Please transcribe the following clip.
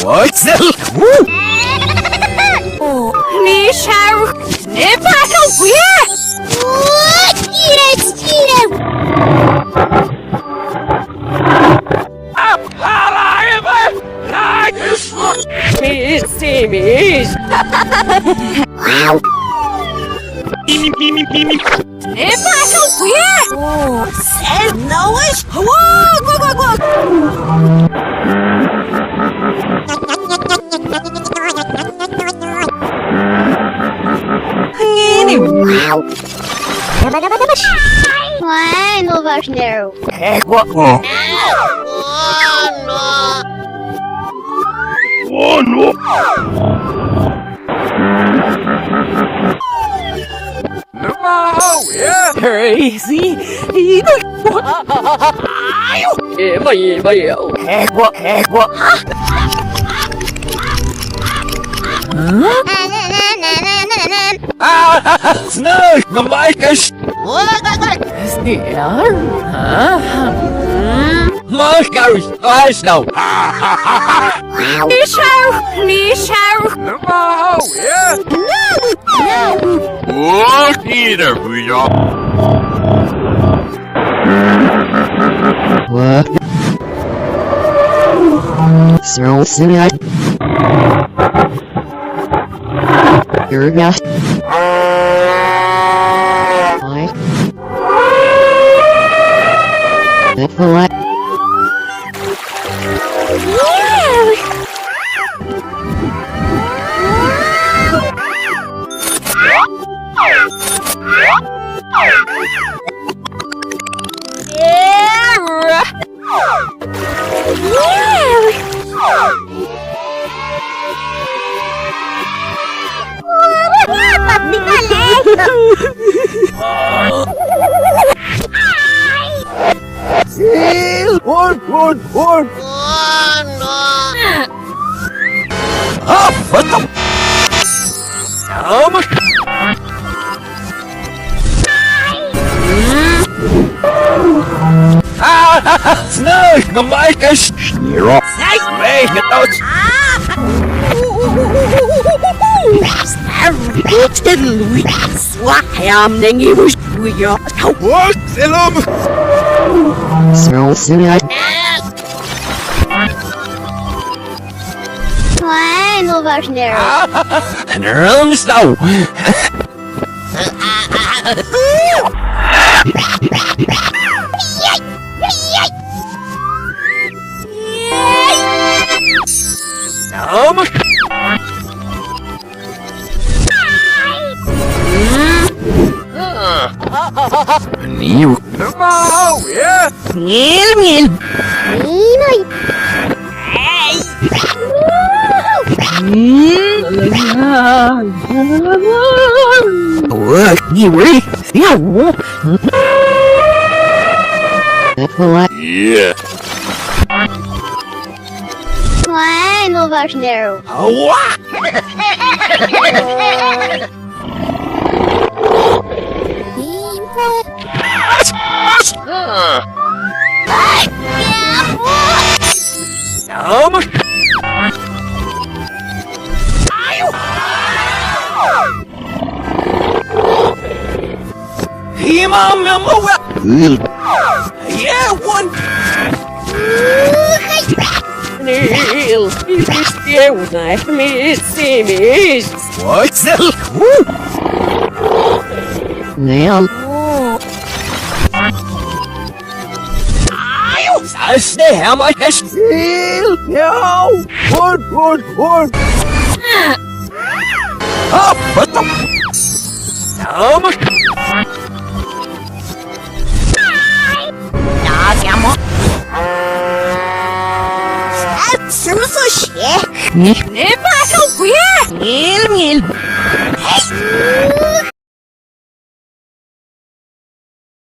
What's that? Ni sao? Ni ba không quên? Yes, Miss. Wow. Ni ba không quên? Sao nói? Wow. Why no vaš no? Oh no! No! Yeah! Crazy! Snug! The mic is... Marcos! Eyes now! Ni sao? No! Yeah! No! What either, Buya? What? So silly. You're not. Why? That's what? One! Up! What the? Snug! The mic is... You're off. Make it out! What? So silly. Why no vaš no? And runs now! New. No, yeah. Ngil. What? You ready? Yeah. That's what? Yeah. Why no vaš no? What? Yeah, one. Neil, What's that? Neil. I stay how much I steal. No. One. Up, what the? Ne ba không quên? Ngil.